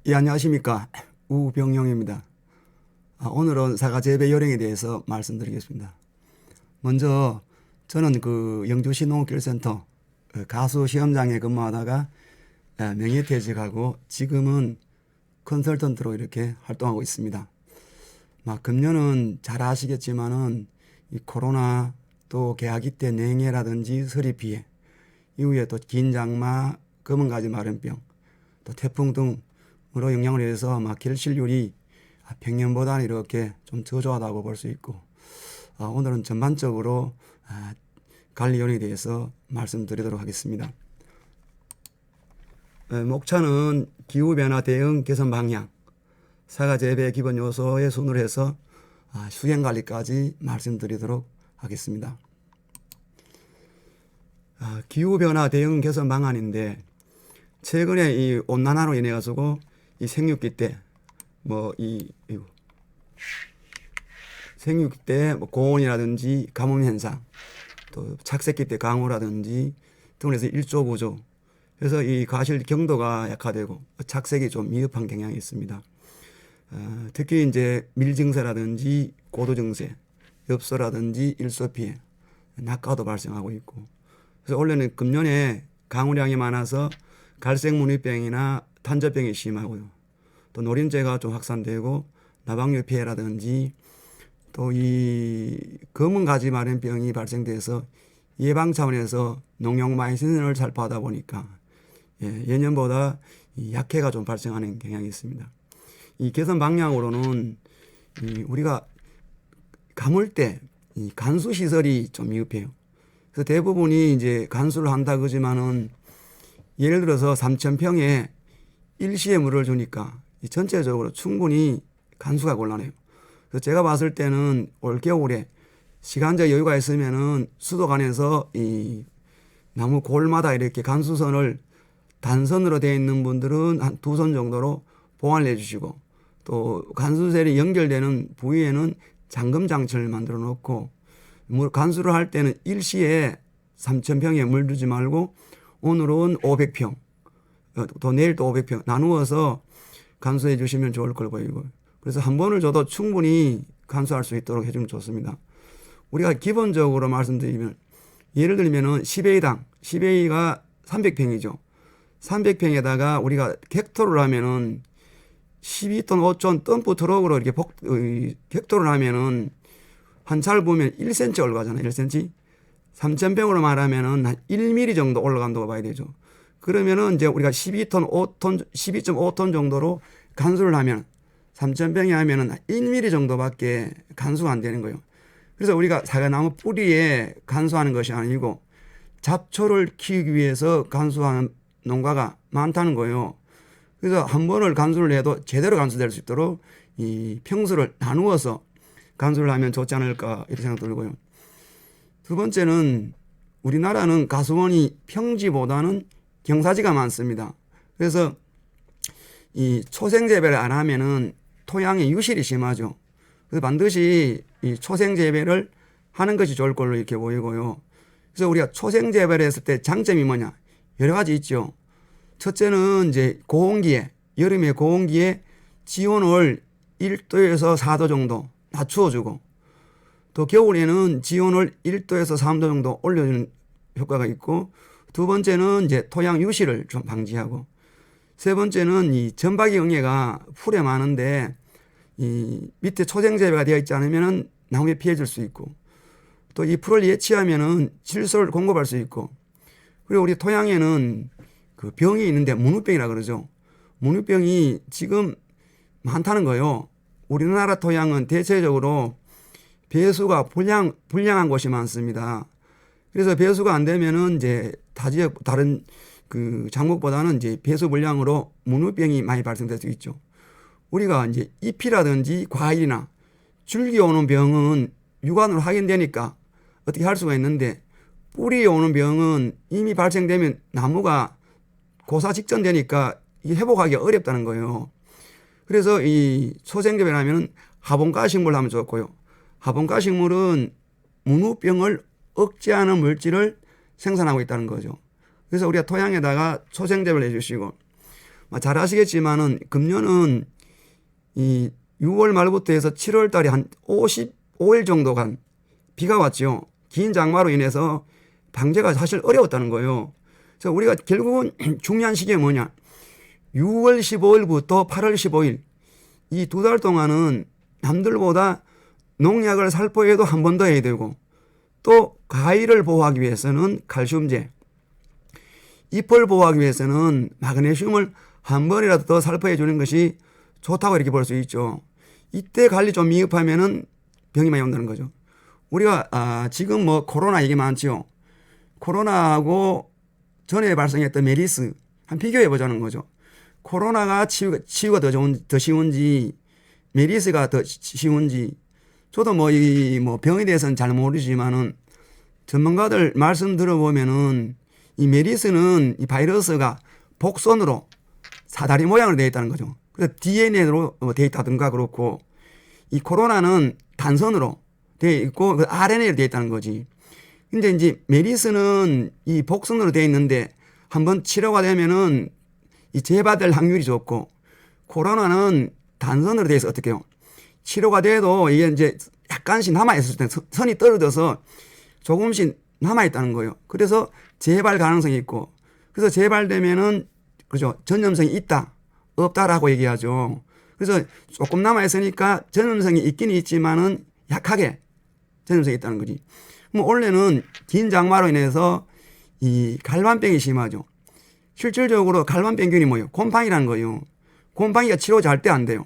예, 안녕하십니까. 우병용입니다. 오늘은 사과 재배 요령에 대해서 말씀드리겠습니다. 먼저 저는 그 영주시 농업기술센터 가수 시험장에 근무하다가 명예퇴직하고 지금은 컨설턴트로 이렇게 활동하고 있습니다. 금년은 잘 아시겠지만은 이 코로나 또 개화기 때 냉해라든지 서리 피해 이후에 또 긴 장마, 검은가지 마른병, 또 태풍 등으로 영향을 해서 결실률이 평년보다는 이렇게 좀 저조하다고 볼 수 있고, 오늘은 전반적으로 관리 요령에 대해서 말씀드리도록 하겠습니다. 목차는 기후변화 대응 개선 방향, 사과 재배 기본 요소에 순으로 해서 수경 관리까지 말씀드리도록 하겠습니다. 기후변화 대응 개선 방안인데, 최근에 이 온난화로 인해 가지고 이 생육기 때 생육기 때 고온이라든지 가뭄 현상, 또 착색기 때 강우라든지 등을 해서 일조구조, 그래서 이 과실 경도가 약화되고 착색이 좀 미흡한 경향이 있습니다. 특히 이제 밀증세라든지 고도증세, 엽서라든지 일소 피해, 낙과도 발생하고 있고, 그래서 원래는 금년에 강우량이 많아서 갈색 무늬병이나 탄저병이 심하고요. 또 노린재가 좀 확산되고 나방류 피해라든지 또 이 검은 가지 마른병이 발생돼서 예방 차원에서 농용마이신을 살포하다 보니까 예년보다 이 약해가 좀 발생하는 경향이 있습니다. 이 개선 방향으로는 우리가 가물 때 이 간수 시설이 좀 미흡해요. 그래서 대부분이 이제 간수를 한다 그러지만은 예를 들어서 3,000평에 일시에 물을 주니까 전체적으로 충분히 간수가 곤란해요. 그래서 제가 봤을 때는 올 겨울에 시간적 여유가 있으면은 수도관에서 이 나무 골마다 이렇게 간수선을 단선으로 되어 있는 분들은 한 2선 정도로 보완을 해주시고, 또 간수셀이 연결되는 부위에는 잠금 장치를 만들어 놓고, 간수를 할 때는 일시에 3,000평에 물 주지 말고 오늘은 500평, 또 내일 또 500평 나누어서 간수해 주시면 좋을 걸 보이고, 그래서 한 번을 줘도 충분히 간수할 수 있도록 해주면 좋습니다. 우리가 기본적으로 말씀드리면, 예를 들면은 10A당, 10A가 300평이죠. 300평에다가 우리가 객토를 하면은 12톤, 5톤 덤프 트럭으로 이렇게 객토를 하면은 한 차를 보면 1cm 올라가잖아요. 1cm. 3,000평으로 말하면은 한 1mm 정도 올라간다고 봐야 되죠. 그러면은 이제 우리가 12톤, 5톤, 12.5톤 정도로 간수를 하면 3,000평에 하면은 1mm 정도밖에 간수가 안 되는 거예요. 그래서 우리가 사과나무 뿌리에 간수하는 것이 아니고 잡초를 키우기 위해서 간수하는 농가가 많다는 거예요. 그래서 한 번을 간수를 해도 제대로 간수될 수 있도록 이 평수를 나누어서 간수를 하면 좋지 않을까 이렇게 생각 들고요. 두 번째는 우리나라는 가수원이 평지보다는 경사지가 많습니다. 그래서 이 초생 재배를 안 하면은 토양에 유실이 심하죠. 그래서 반드시 이 초생 재배를 하는 것이 좋을 걸로 이렇게 보이고요. 그래서 우리가 초생 재배를 했을 때 장점이 뭐냐? 여러 가지 있죠. 첫째는 이제 고온기에, 여름에 고온기에 지온을 1도에서 4도 정도 낮추어주고, 또 겨울에는 지온을 1도에서 3도 정도 올려주는 효과가 있고, 두 번째는 이제 토양 유실을 좀 방지하고, 세 번째는 이 전박이 응애가 풀에 많은데 이 밑에 초생 재배가 되어 있지 않으면은 나무에 피해 줄 수 있고, 또 이 풀을 예치하면은 질소를 공급할 수 있고, 그리고 우리 토양에는 그 병이 있는데 문우병이라 그러죠. 문우병이 지금 많다는 거예요. 우리나라 토양은 대체적으로 배수가 불량한 곳이 많습니다. 그래서 배수가 안 되면은 이제 타 지역 다른 그 작목보다는 이제 배수 불량으로 문우병이 많이 발생될 수 있죠. 우리가 이제 잎이라든지 과일이나 줄기 오는 병은 육안으로 확인되니까 어떻게 할 수가 있는데, 뿌리에 오는 병은 이미 발생되면 나무가 고사 직전 되니까 이게 회복하기 어렵다는 거예요. 그래서 이 초생재배를 하면 화분가식물을 하면 좋고요. 화분가식물은 문우병을 억제하는 물질을 생산하고 있다는 거죠. 그래서 우리가 토양에다가 초생재배를 해주시고, 잘 아시겠지만은 금년은 이 6월 말부터 해서 7월 달에 한 55일 정도간 비가 왔죠. 긴 장마로 인해서 방제가 사실 어려웠다는 거예요. 그래서 우리가 결국은 중요한 시기가 뭐냐. 6월 15일부터 8월 15일 이 2달 동안은 남들보다 농약을 살포해도 한 번 더 해야 되고 또 과일을 보호하기 위해서는 칼슘제, 잎을 보호하기 위해서는 마그네슘을 한 번이라도 더 살포해 주는 것이 좋다고 이렇게 볼 수 있죠. 이때 관리 좀 미흡하면은 병이 많이 온다는 거죠. 우리가 지금 뭐 코로나 얘기 많지요. 코로나하고 전에 발생했던 메리스 한 비교해 보자는 거죠. 코로나가 치유가 더 쉬운지 메리스가 더 쉬운지 저도 뭐 병에 대해서는 잘 모르지만은 전문가들 말씀 들어보면은 이 메리스는 이 바이러스가 복선으로 사다리 모양으로 되어 있다는 거죠. 그래서 DNA로 되어 있다든가 그렇고 이 코로나는 단선으로 되어 있고 그 RNA로 되어 있다는 거지. 근데 이제 메리스는 이 복선으로 되어 있는데 한번 치료가 되면은 이 재발될 확률이 좋고 코로나는 단선으로 되어 있어 어떻게 해요? 치료가 돼도 이게 이제 약간씩 남아있을 때 선이 떨어져서 조금씩 남아있다는 거예요. 그래서 재발 가능성이 있고 그래서 재발되면은 그죠 전염성이 있다 없다라고 얘기하죠. 그래서 조금 남아있으니까 전염성이 있긴 있지만은 약하게 전염성이 있다는 거지. 뭐 원래는 긴 장마로 인해서 이 갈반병이 심하죠. 실질적으로 갈반병균이 뭐예요? 곰팡이라는 거예요. 곰팡이가 치료 잘 때 안 돼요.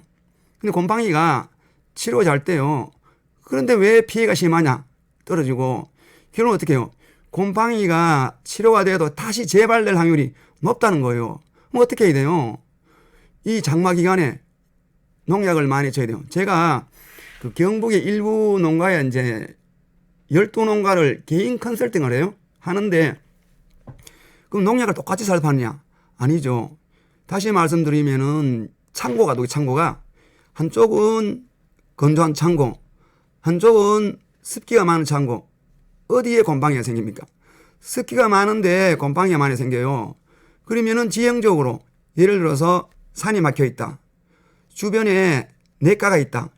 근데 곰팡이가 치료 잘 때요. 그런데 왜 피해가 심하냐? 떨어지고 결국은 어떻게 해요? 곰팡이가 치료가 돼도 다시 재발될 확률이 높다는 거예요. 그럼 어떻게 해야 돼요? 이 장마 기간에 농약을 많이 쳐야 돼요. 제가 그 경북의 일부 농가에 이제 12농가를 개인 컨설팅을 해요. 하는데 그럼 농약을 똑같이 살포하느냐? 아니죠. 다시 말씀드리면은 창고가 한쪽은 건조한 창고, 한쪽은 습기가 많은 창고. 어디에 곰팡이가 생깁니까? 습기가 많은데 곰팡이가 많이 생겨요. 그러면은 지형적으로 예를 들어서 산이 막혀 있다. 주변에 냇가가 있다.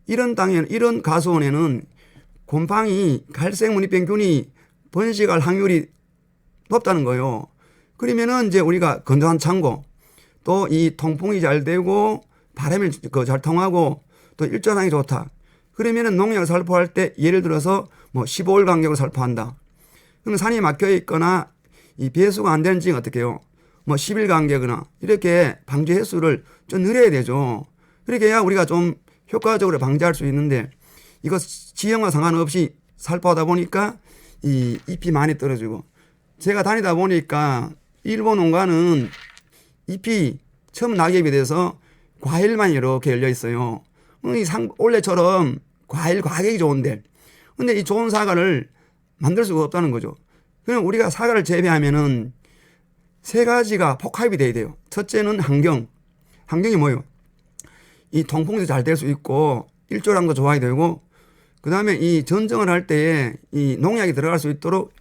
이런 땅에는 이런 가수원에는 곰팡이 갈색 무늬병균이 번식할 확률이 높다는 거예요. 그러면은 이제 우리가 건조한 창고 또 이 통풍이 잘 되고 바람이 잘 통하고 또 일조량이 좋다. 그러면은 농약을 살포할 때 예를 들어서 뭐 15일 간격으로 살포한다. 그러면 산이 막혀 있거나 이 배수가 안 되는 지역은 어떻게 해요? 뭐 10일 간격이나 이렇게 방제 횟수를 좀 늘려야 되죠. 그렇게 해야 우리가 좀 효과적으로 방제할 수 있는데 이거 지형과 상관없이 살포하다 보니까 이 잎이 많이 떨어지고 제가 다니다 보니까 일본 농가는 잎이 처음 낙엽이 돼서 과일만 이렇게 열려 있어요. 원래처럼 과일 가격이 좋은데 근데 이 좋은 사과를 만들 수가 없다는 거죠. 그럼 우리가 사과를 재배하면은 세 가지가 폭합이 돼야 돼요. 첫째는 환경이 뭐예요? 이 통풍도 잘 될 수 있고 일조량도 좋아야 되고 그 다음에 이 전정을 할 때에 이 농약이 들어갈 수 있도록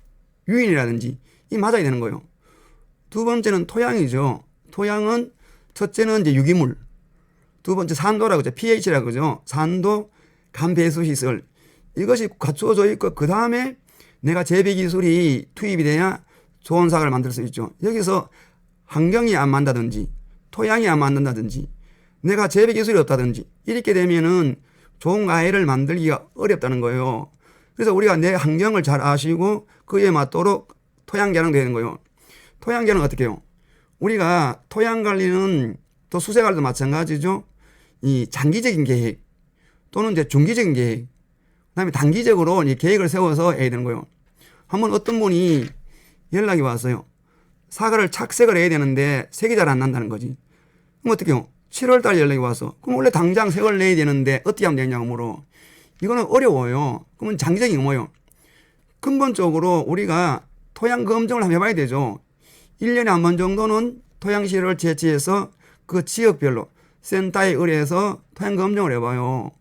유인이라든지 이 맞아야 되는 거예요. 두 번째는 토양이죠. 토양은 첫째는 이제 유기물, 두 번째 산도라고 하죠. pH라고 그러죠. 산도, 간배수 시설 이것이 갖추어져 있고 그 다음에 내가 재배 기술이 투입이 돼야 좋은 사과를 만들 수 있죠. 여기서 환경이 안 맞는다든지 토양이 안 맞는다든지 내가 재배 기술이 없다든지 이렇게 되면은 좋은 과일을 만들기가 어렵다는 거예요. 그래서 우리가 내 환경을 잘 아시고 그에 맞도록 토양 개량도 되는 거예요. 토양 개량은 어떻게 해요? 우리가 토양 관리는 또 수세 관리도 마찬가지죠. 이 장기적인 계획 또는 이제 중기적인 계획 그다음에 단기적으로 이 계획을 세워서 해야 되는 거예요. 한번 어떤 분이 연락이 왔어요. 사과를 착색을 해야 되는데 색이 잘 안 난다는 거지. 그럼 어떻게 해요? 7월 달 연락이 와서 그럼 원래 당장 색을 내야 되는데 어떻게 하면 되냐고 물어. 이거는 어려워요. 그러면 장기적인 게 뭐예요? 근본적으로 우리가 토양 검증을 한번 해봐야 되죠. 1년에 한 번 정도는 토양실을 채취해서 그 지역별로 센터에 의뢰해서 토양 검증을 해봐요.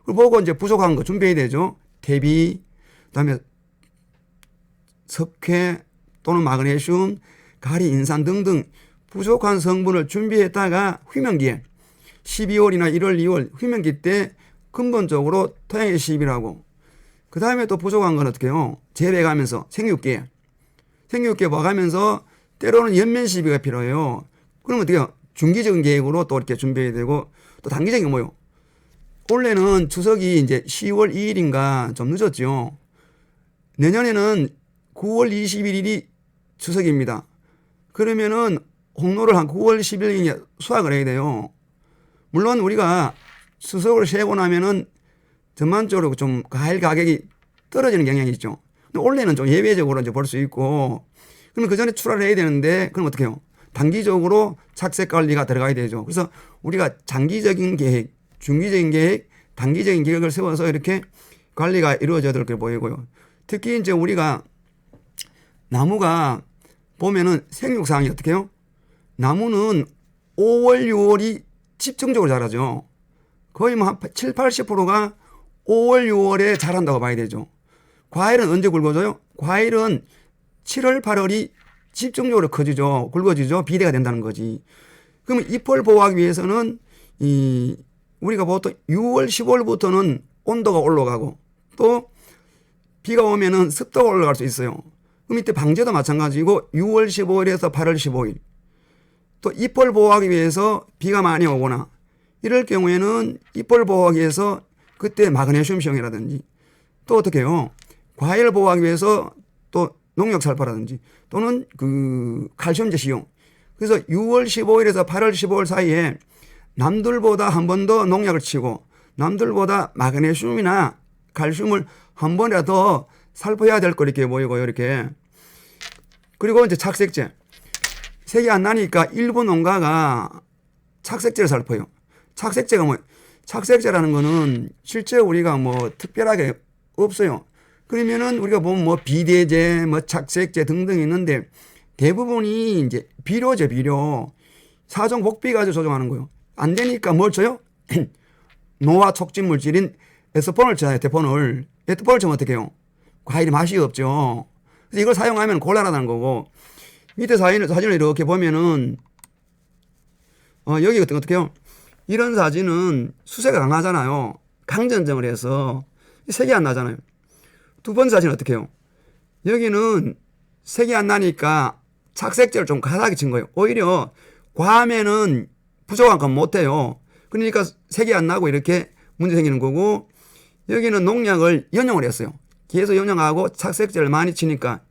그리고 보고 이제 부족한 거 준비해야 되죠. 대비, 그다음에 석회 또는 마그네슘, 가리, 인산 등등 부족한 성분을 준비했다가 휘명기에 12월이나 1월, 2월 휘명기 때 근본적으로 토양의 시입을 하고 그 다음에 또 부족한 건 어떻게 해요? 재배가면서 생육기에 와가면서 때로는 연면 시비가 필요해요. 그러면 어떻게 해요? 중기적인 계획으로 또 이렇게 준비해야 되고 또 단기적인 게 뭐예요? 올해는 추석이 이제 10월 2일인가 좀 늦었죠. 내년에는 9월 21일이 추석입니다. 그러면은 홍로를 한 9월 10일에 수확을 해야 돼요. 물론 우리가 추석을 세고 나면은 전반적으로 좀 과일 가격이 떨어지는 경향이 있죠. 근데 올해는 좀 예외적으로 이제 볼 수 있고 그러면 그 전에 출하를 해야 되는데 그럼 어떻게 해요? 단기적으로 착색 관리가 들어가야 되죠. 그래서 우리가 장기적인 계획, 중기적인 계획, 단기적인 계획을 세워서 이렇게 관리가 이루어져야 될 게 보이고요. 특히 이제 우리가 나무가 보면은 생육상이 어떻게 해요? 나무는 5월, 6월이 집중적으로 자라죠. 거의 뭐 한 7, 80%가 5월, 6월에 자란다고 봐야 되죠. 과일은 언제 굵어져요? 과일은 7월, 8월이 집중적으로 커지죠. 굵어지죠. 비대가 된다는 거지. 그러면 잎을 보호하기 위해서는 우리가 보통 6월, 10월부터는 온도가 올라가고 또 비가 오면은 습도가 올라갈 수 있어요. 그럼 이때 방제도 마찬가지고 6월 15일에서 8월 15일 또 잎을 보호하기 위해서 비가 많이 오거나 이럴 경우에는 잎을 보호하기 위해서 그때 마그네슘 시용이라든지 또 어떻게 해요? 과일 보호하기 위해서 또 농약 살포라든지 또는 그 칼슘제 시용. 그래서 6월 15일에서 8월 15일 사이에 남들보다 한 번 더 농약을 치고 남들보다 마그네슘이나 칼슘을 한 번이라도 더 살포해야 될 거 이렇게 보이고요. 이렇게. 그리고 이제 착색제. 색이 안 나니까 일부 농가가 착색제를 살포해요. 착색제가 뭐, 착색제라는 거는 실제 우리가 뭐 특별하게 없어요. 그러면은 우리가 보면 뭐 비대제, 뭐 착색제 등등 있는데 대부분이 이제 비료죠, 비료. 사종 복비 가지고 조정하는 거예요. 안 되니까 뭘 쳐요? 노화 촉진 물질인 에스폰을 쳐요, 에테폰을. 에테폰을 치면 어떻게 해요? 과일이 맛이 없죠. 그래서 이걸 사용하면 곤란하다는 거고. 밑에 사진을 이렇게 보면은, 여기 어떻게 해요? 이런 사진은 수세가 강하잖아요. 강전정을 해서 색이 안 나잖아요. 두 번째 사진은 어떻게 해요? 여기는 색이 안 나니까 착색제를 좀 과하게 친 거예요. 오히려 과하면은 부족한 건 못해요. 그러니까 색이 안 나고 이렇게 문제 생기는 거고 여기는 농약을 연용을 했어요. 계속 연용하고 착색제를 많이 치니까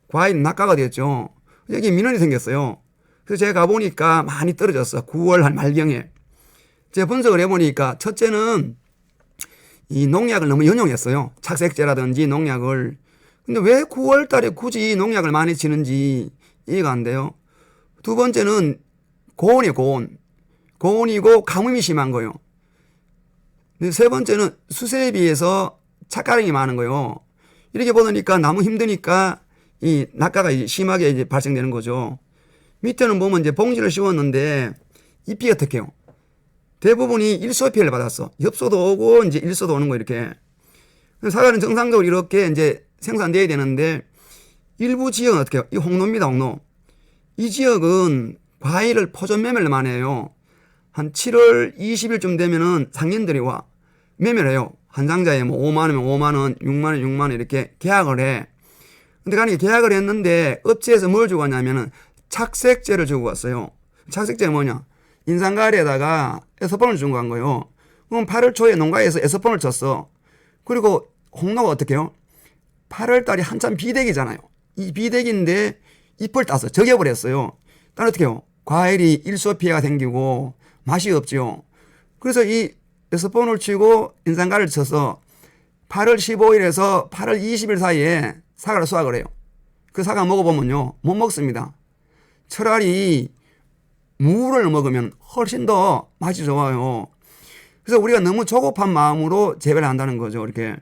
과일 낙가가 됐죠. 여기 민원이 생겼어요. 그래서 제가 가보니까 많이 떨어졌어. 9월 한 말경에. 제가 분석을 해보니까 첫째는 이 농약을 너무 연용했어요. 착색제라든지 농약을. 근데 왜 9월 달에 굳이 농약을 많이 치는지 이해가 안 돼요. 두 번째는 고온이에요, 고온. 고온이고 가뭄이 심한 거예요. 세 번째는 수세에 비해서 착가량이 많은 거예요. 이렇게 보니까 너무 힘드니까 이 낙가가 심하게 이제 발생되는 거죠. 밑에는 보면 이제 봉지를 씌웠는데 잎이 어떻게 해요? 대부분이 일소 피해를 받았어. 엽소도 오고 이제 일소도 오는 거 이렇게. 사과는 정상적으로 이렇게 이제 생산돼야 되는데 일부 지역은 어떻게 해요? 이 홍로입니다, 홍로. 이 지역은 과일을 포존 매매를 많이 해요. 한 7월 20일쯤 되면은 상인들이 와 매매를 해요. 한 상자에 뭐 5만 원이면 5만 원, 6만 원, 6만 원 이렇게 계약을 해. 근데 간이 계약을 했는데 업체에서 뭘 주고 왔냐면은 착색제를 주고 왔어요. 착색제는 뭐냐? 인산가리에다가 에서폰을 주고 간 거예요. 그럼 8월 초에 농가에서 에서폰을 쳤어. 그리고 홍로가 어떻게 해요? 8월 달이 한참 비대기잖아요. 이 비대기인데 잎을 따서 적여버렸어요. 딸 어떻게 해요? 과일이 일소 피해가 생기고 맛이 없죠. 그래서 이 에서폰을 치고 인산가리를 쳐서 8월 15일에서 8월 20일 사이에 사과를 수확을 해요. 그 사과 먹어보면요. 못 먹습니다. 차라리 무를 먹으면 훨씬 더 맛이 좋아요. 그래서 우리가 너무 조급한 마음으로 재배를 한다는 거죠. 이렇게.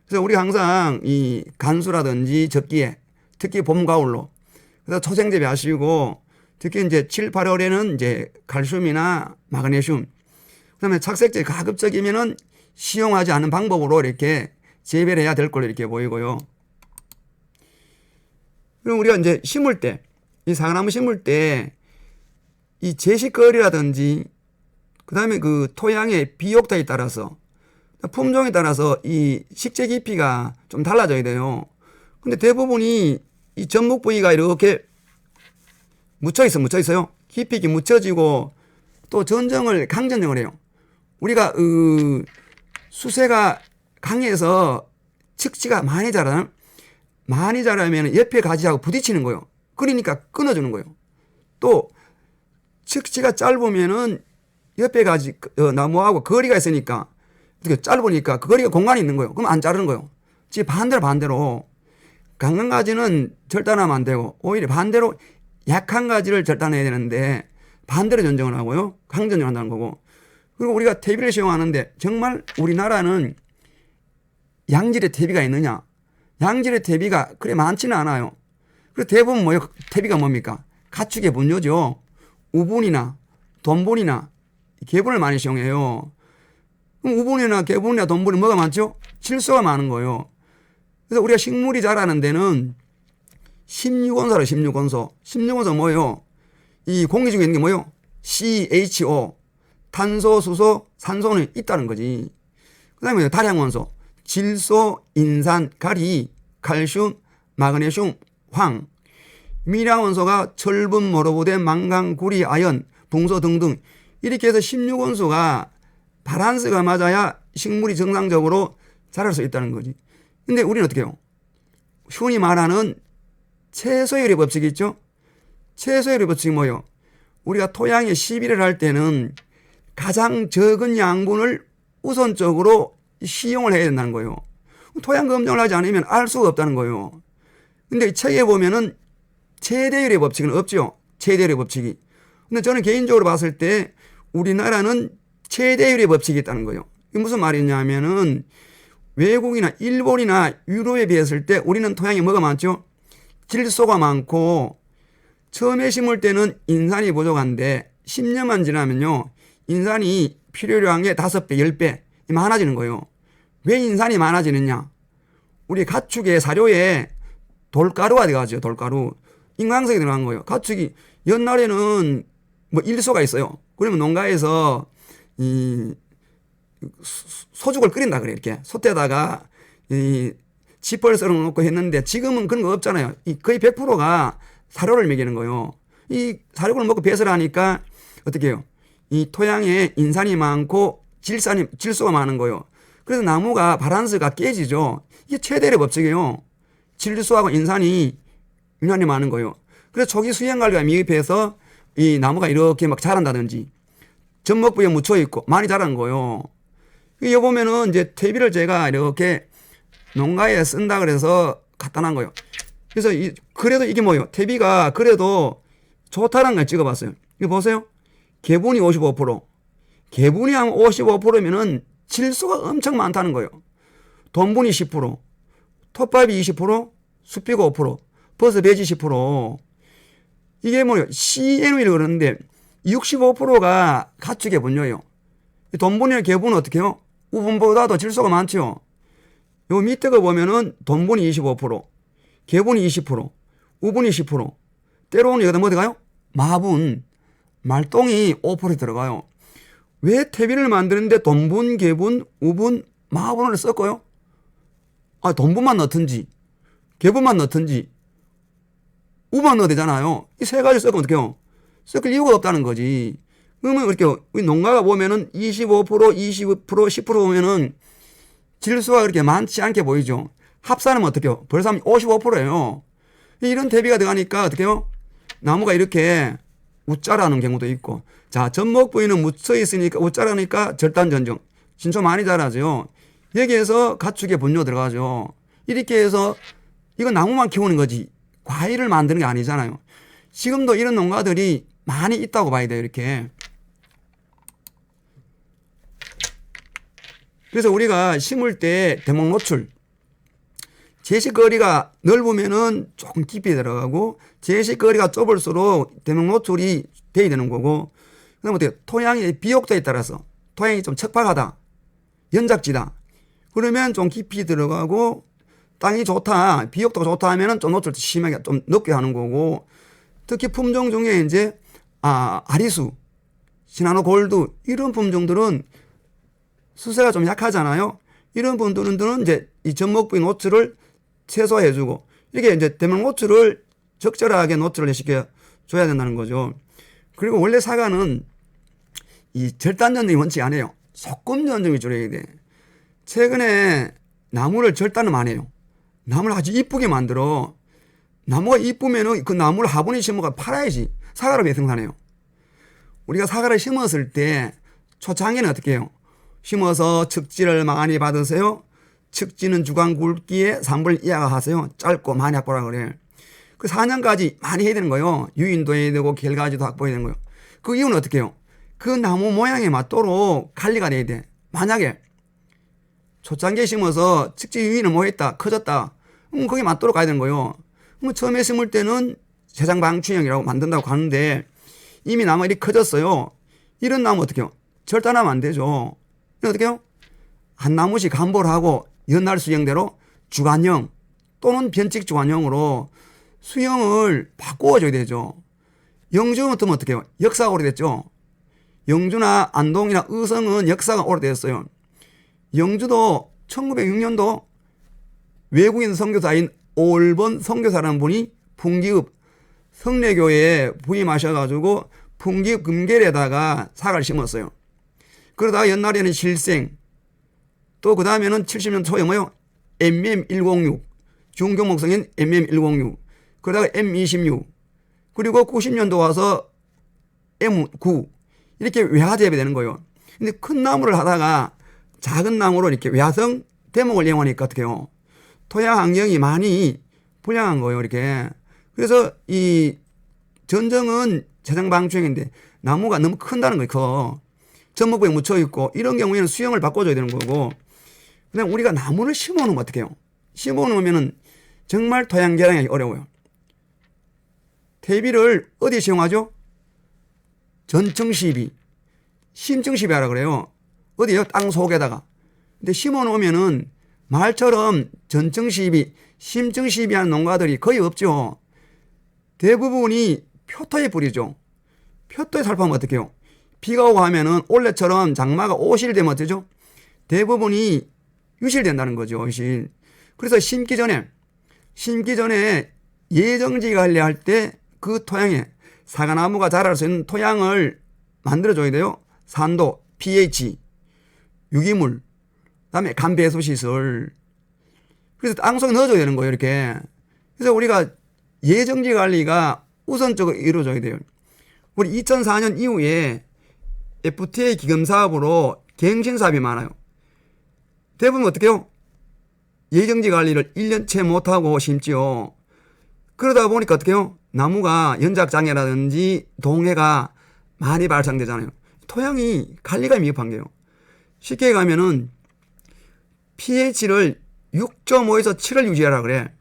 그래서 우리가 항상 이 간수라든지 적기에 특히 봄, 가을로 그래서 초생 재배하시고 특히 이제 7, 8월에는 이제 칼슘이나 마그네슘 그다음에 착색제 가급적이면은 시용하지 않는 방법으로 이렇게 재배를 해야 될 걸로 이렇게 보이고요. 그럼 우리가 이제 심을 때, 이 사과나무 심을 때 이 제식거리라든지 그다음에 그 토양의 비옥도에 따라서 품종에 따라서 이 식재 깊이가 좀 달라져야 돼요. 근데 대부분이 이 전목 부위가 이렇게 묻혀 있어요. 깊이 이렇게 묻혀지고 또 강전정을 해요. 우리가 수세가 강해서 측지가 많이 자라면 옆에 가지하고 부딪히는 거예요. 그러니까 끊어주는 거예요. 또 측지가 짧으면은 옆에 가지 나무하고 거리가 있으니까 어떻게 짧으니까 그 거리가 공간이 있는 거예요. 그럼 안 자르는 거예요. 즉 반대로 강한 가지는 절단하면 안 되고 오히려 반대로 약한 가지를 절단해야 되는데 반대로 전정을 하고요. 강전정을 한다는 거고. 그리고 우리가 퇴비를 사용하는데 정말 우리나라는 양질의 퇴비가 있느냐? 양질의 퇴비가 그래 많지는 않아요. 그리고 대부분 퇴비가 뭡니까? 가축의 분뇨죠. 우분이나 돈분이나 개분을 많이 사용해요. 그럼 우분이나 개분이나 돈분이 뭐가 많죠? 질소가 많은 거예요. 그래서 우리가 식물이 자라는 데는 16원소로 16원소. 16원소 뭐예요? 이 공기 중에 있는 게 뭐예요? CHO. 탄소, 수소, 산소는 있다는 거지. 그 다음에 다량원소. 질소, 인산, 가리, 칼슘, 마그네슘, 황. 미량원소가 철분, 모로보덴, 망강, 구리, 아연, 붕소 등등. 이렇게 해서 16원소가 바란스가 맞아야 식물이 정상적으로 자랄 수 있다는 거지. 근데 우리는 어떻게 해요? 흔히 말하는 최소율의 법칙이 있죠? 최소율의 법칙이 뭐예요? 우리가 토양에 시비를 할 때는 가장 적은 양분을 우선적으로 시용을 해야 된다는 거예요. 토양 검정을 하지 않으면 알 수가 없다는 거예요. 근데 이 책에 보면은 최대율의 법칙은 없죠. 최대율의 법칙이. 근데 저는 개인적으로 봤을 때 우리나라는 최대율의 법칙이 있다는 거예요. 이게 무슨 말이냐면은 외국이나 일본이나 유럽에 비했을 때 우리는 토양에 뭐가 많죠? 질소가 많고 처음에 심을 때는 인산이 부족한데 10년만 지나면요. 인산이 필요량의 5배, 10배 많아지는 거예요. 왜 인산이 많아지느냐? 우리 가축의 사료에 돌가루가 들어가죠. 돌가루. 인강석이 들어간 거예요. 가축이 옛날에는 뭐 일소가 있어요. 그러면 농가에서 이 소죽을 끓인다 그래. 이렇게 솥에다가 이 지퍼를 썰어 놓고 했는데 지금은 그런 거 없잖아요. 거의 100%가 사료를 먹이는 거예요. 이 사료를 먹고 배설을 하니까 어떻게 해요? 이 토양에 인산이 많고 질소가 많은 거예요. 그래서 나무가 바란스가 깨지죠. 이게 최대의 법칙이에요. 질소하고 인산이 유난히 많은 거예요. 그래서 초기 수행관리가 미흡해서 이 나무가 이렇게 막 자란다든지 젖먹부에 묻혀 있고 많이 자란 거예요. 여기 보면은 이제 퇴비를 제가 이렇게 농가에 쓴다 그래서 갖다 놓은 거예요. 그래서 그래도 이게 뭐예요? 퇴비가 그래도 좋다는 걸 찍어봤어요. 이거 보세요. 개분이 55%. 개분이 한 55%면은 질소가 엄청 많다는 거예요. 돈분이 10%, 톱밥이 20%, 숯비가 5%, 버섯 배지 10%. 이게 뭐예요? CNV라고 그러는데 65%가 가축의 분뇨예요. 돈분이나 개분은 어떻게 해요? 우분보다도 질소가 많죠. 요 밑에 거 보면은 돈분이 25%, 개분이 20%, 우분이 10%. 때로는 여기다 뭐 들어가요? 마분, 말똥이 5% 들어가요. 왜 퇴비를 만드는데 돈분, 개분, 우분, 마분을 섞어요? 돈분만 넣든지, 개분만 넣든지, 우분만 넣어야 되잖아요. 이 세 가지 섞으면 어떻게 해요? 섞을 이유가 없다는 거지. 그러면 이렇게 농가가 보면은 25%, 20%, 10% 보면은 질소가 그렇게 많지 않게 보이죠. 합산하면 어떻게 해요? 벌써 55%예요. 이런 대비가 들어가니까 어떻게 해요? 나무가 이렇게 웃자라는 경우도 있고. 자, 젖먹 부위는 묻혀 있으니까 웃자라니까 절단 전정. 진짜 많이 자라죠. 여기에서 가축의 분뇨 들어가죠. 이렇게 해서 이건 나무만 키우는 거지 과일을 만드는 게 아니잖아요. 지금도 이런 농가들이 많이 있다고 봐야 돼요. 이렇게. 그래서 우리가 심을 때 대목 노출, 제식거리가 넓으면은 조금 깊이 들어가고 제식거리가 좁을수록 대목 노출이 돼야 되는 거고, 그다음에 어떻게 토양의 비옥도에 따라서 토양이 좀 척박하다, 연작지다, 그러면 좀 깊이 들어가고, 땅이 좋다, 비옥도가 좋다 하면은 좀 노출 심하게 좀 높게 하는 거고, 특히 품종 중에 이제 아리수, 시나노 골드 이런 품종들은 수세가 좀 약하잖아요. 이런 분들은 이제 이 젖먹부의 노출을 최소화해주고 이렇게 이제 대명 노출을 적절하게 노출을 시켜 줘야 된다는 거죠. 그리고 원래 사과는 이 절단 전증이 원칙이 아니에요. 소금 전증이 줄여야 돼. 최근에 나무를 절단을 많이 해요. 나무를 아주 이쁘게 만들어. 나무가 이쁘면은 그 나무를 화분에 심어가 팔아야지. 사과를 왜 생산해요? 우리가 사과를 심었을 때 초창기는 어떻게 해요? 심어서 측지를 많이 받으세요. 측지는 주간 굵기에 3분의 2가 하세요. 짧고 많이 확보라 그래. 그 4년까지 많이 해야 되는 거예요. 유인도 해야 되고 결과지도 확보해야 되는 거예요. 그 이유는 어떻게 해요? 그 나무 모양에 맞도록 관리가 돼야 돼. 만약에 초창기에 심어서 측지 유인을 뭐 했다, 커졌다. 거기에 맞도록 가야 되는 거예요. 처음에 심을 때는 세상 방충형이라고 만든다고 하는데 이미 나무가 이렇게 커졌어요. 이런 나무 어떻게 해요? 절단하면 안 되죠. 어떻게 해요? 한 나무씩 감보를 하고 연날 수형대로 주간형 또는 변칙 주간형으로 수형을 바꿔줘야 되죠. 영주 같으면 어떻게 해요? 역사가 오래됐죠. 영주나 안동이나 의성은 역사가 오래됐어요. 영주도 1906년도 외국인 선교사인 올본 선교사라는 분이 풍기읍 성례교회에 부임하셔가지고 풍기읍 금계에다가 사과를 심었어요. 그러다가 옛날에는 실생, 또 그 다음에는 70년 초에 뭐요? MM106, 중교목성인 MM106, 그러다가 M26, 그리고 90년도 와서 M9, 이렇게 외화재배 되는 거예요. 근데 큰 나무를 하다가 작은 나무로 이렇게 외화성 대목을 이용하니까 어떻게 해요? 토양 환경이 많이 불량한 거예요, 이렇게. 그래서 이 전정은 재생 방충인데 나무가 너무 큰다는 거예요, 커. 젖먹부에 묻혀 있고 이런 경우에는 수영을 바꿔줘야 되는 거고. 그냥 우리가 나무를 심어 놓으면 어떻게 해요? 심어 놓으면은 정말 토양 개량이 어려워요. 퇴비를 어디에 사용하죠? 전층 시비, 심층 시비하라 그래요. 어디요? 땅 속에다가. 근데 심어 놓으면은 말처럼 전층 시비, 심층 시비하는 농가들이 거의 없죠. 대부분이 표토에 뿌리죠. 표토에 살포하면 어떻게 해요? 비가 오고 하면은 올해처럼 장마가 오실되면 어쩌죠? 대부분이 유실된다는 거죠. 유실. 그래서 심기 전에 예정지 관리할 때 그 토양에 사과나무가 자랄 수 있는 토양을 만들어줘야 돼요. 산도, pH, 유기물, 그다음에 간배수 시설. 그래서 땅속에 넣어줘야 되는 거예요, 이렇게. 그래서 우리가 예정지 관리가 우선적으로 이루어져야 돼요. 우리 2004년 이후에 FTA 기금 사업으로 갱신 사업이 많아요. 대부분 어떻게 해요? 예정지 관리를 1년째 못하고 심지요. 그러다 보니까 어떻게 해요? 나무가 연작장애라든지 동해가 많이 발생되잖아요. 토양이 관리가 미흡한 게요. 쉽게 가면은 pH를 6.5에서 7을 유지하라 그래.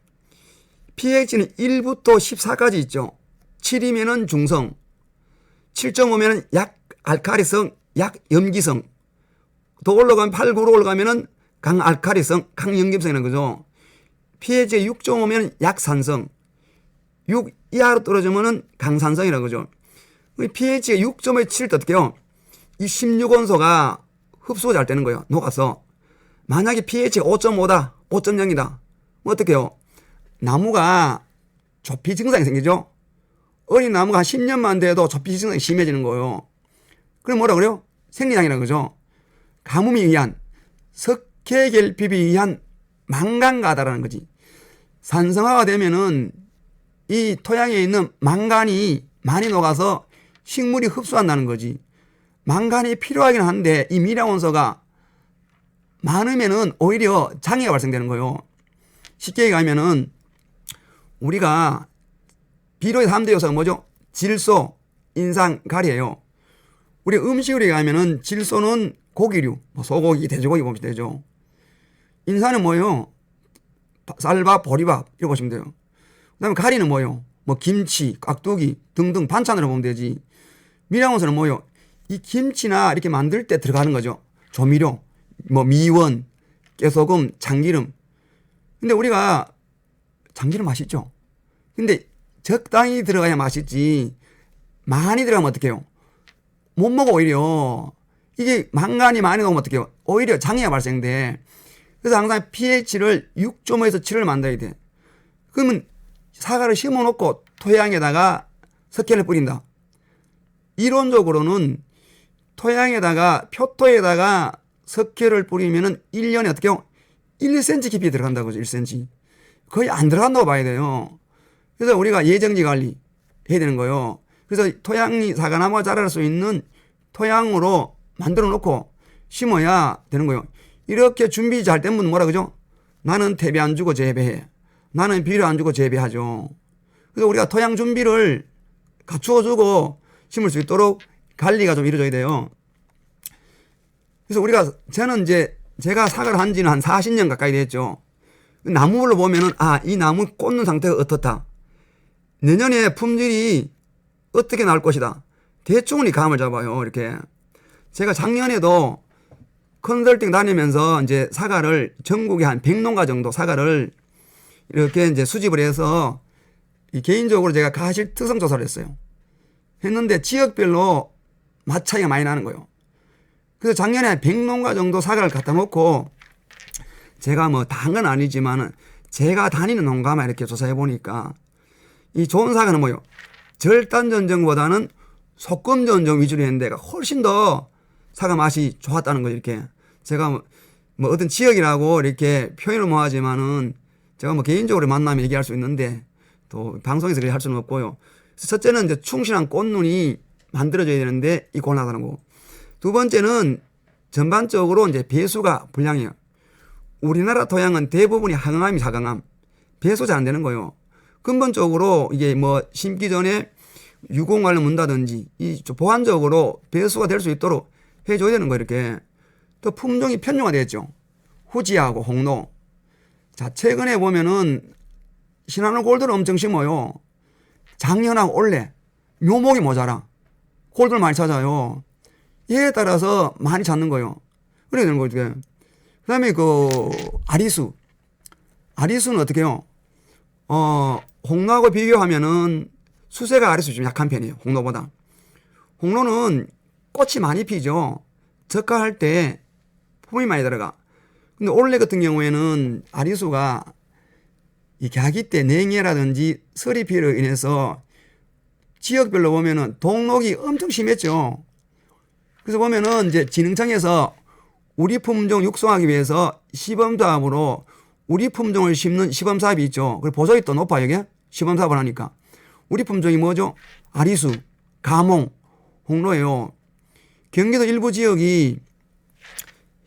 pH는 1부터 14까지 있죠. 7이면은 중성, 7.5면은 약 알카리성, 약 염기성, 더 올라가면 8, 9로 올라가면은 강알카리성, 강염기성이라는 거죠. pH가 6.5면 약산성, 6 이하로 떨어지면은 강산성이라는 거죠. pH가 6.5에 7일 때 어떻게 해요? 이 16원소가 흡수가 잘 되는 거예요. 녹아서. 만약에 pH가 5.5다, 5.0이다. 어떻게 해요? 나무가 조피 증상이 생기죠? 어린 나무가 한 10년만 돼도 조피 증상이 심해지는 거예요. 그럼 뭐라 그래요? 생리장이라는 거죠. 가뭄에 의한, 석회결핍에 의한 망간가다라는 거지. 산성화가 되면은 이 토양에 있는 망간이 많이 녹아서 식물이 흡수한다는 거지. 망간이 필요하긴 한데 이 미량원소가 많으면은 오히려 장애가 발생되는 거예요. 쉽게 얘기하면은 우리가 비료의 3대 요소가 뭐죠? 질소, 인상, 가리예요. 우리 음식으로 얘기하면은 질소는 고기류, 소고기, 돼지고기 보면 되죠. 인산은 뭐예요? 쌀밥, 보리밥 이렇게 보시면 돼요. 그 다음에 가리는 뭐예요? 뭐 김치, 깍두기 등등 반찬으로 보면 되지. 미량원소는 뭐예요? 이 김치나 이렇게 만들 때 들어가는 거죠. 조미료, 뭐 미원, 깨소금, 참기름. 근데 우리가 참기름 맛있죠? 근데 적당히 들어가야 맛있지. 많이 들어가면 어떡해요? 못 먹어, 오히려. 이게 망간이 많이 나오면 어떡해요? 오히려 장애가 발생돼. 그래서 항상 pH를 6.5에서 7을 만들어야 돼. 그러면 사과를 심어놓고 토양에다가 석회를 뿌린다. 이론적으로는 토양에다가, 표토에다가 석회를 뿌리면은 1년에 어떻게 해요? 1cm 깊이 들어간다고 하죠, 1cm. 거의 안 들어간다고 봐야 돼요. 그래서 우리가 예정지 관리 해야 되는 거예요. 그래서 토양이 사과나무가 자랄 수 있는 토양으로 만들어 놓고 심어야 되는 거예요. 이렇게 준비 잘 된 분은 뭐라 그러죠? 나는 퇴비 안 주고 재배해. 나는 비료 안 주고 재배하죠. 그래서 우리가 토양 준비를 갖추어 주고 심을 수 있도록 관리가 좀 이루어져야 돼요. 그래서 저는 이제 제가 사과를 한 지는 한 40년 가까이 됐죠. 나무별로 보면은, 이 나무 꽂는 상태가 어떻다. 내년에 품질이 어떻게 나올 것이다. 대충은 이 감을 잡아요, 이렇게. 제가 작년에도 컨설팅 다니면서 이제 사과를 전국에 한 100농가 정도 사과를 이렇게 이제 수집을 해서 개인적으로 제가 가실 특성 조사를 했어요. 했는데 지역별로 맛 차이가 많이 나는 거예요. 그래서 작년에 100농가 정도 사과를 갖다 놓고 제가 뭐 다 한 건 아니지만은 제가 다니는 농가만 이렇게 조사해 보니까 이 좋은 사과는 뭐요? 절단 전정보다는 소금 전정 위주로 했는데 훨씬 더 사과 맛이 좋았다는 거죠. 이렇게 제가 뭐 어떤 지역이라고 이렇게 표현을 뭐 하지만은 제가 뭐 개인적으로 만나면 얘기할 수 있는데 또 방송에서 그렇게 할 수는 없고요. 그래서 첫째는 이제 충실한 꽃눈이 만들어져야 되는데 이 곤란하다는 거. 두 번째는 전반적으로 이제 배수가 불량해요. 우리나라 토양은 대부분이 하강암이 사강암. 배수 잘 안 되는 거예요. 근본적으로 이게 뭐 심기 전에 유공관을 문다든지 이 보완적으로 배수가 될 수 있도록 해줘야 되는 거예요. 이렇게. 또 품종이 편중화되었죠. 후지하고 홍로. 자, 최근에 보면은 시나노 골드를 엄청 심어요. 작년하고 올해 묘목이 모자라. 골드를 많이 찾아요. 이에 따라서 많이 찾는 거예요. 그래야 되는 거죠. 그 다음에 아리수. 아리수는 어떻게 해요? 홍로하고 비교하면은 수세가 아리수 좀 약한 편이에요. 홍로보다. 홍로는 꽃이 많이 피죠. 적화할 때 품이 많이 들어가. 근데 올해 같은 경우에는 아리수가 이 가기 때 냉해라든지 서리 피로 인해서 지역별로 보면은 동록이 엄청 심했죠. 그래서 보면은 이제 진흥청에서 우리 품종 육성하기 위해서 시범사업으로 우리 품종을 심는 시범사업이 있죠. 그리고 보조이 또 높아요, 이게. 시범사업을 하니까. 우리 품종이 뭐죠? 아리수, 가몽, 홍로예요. 경기도 일부 지역이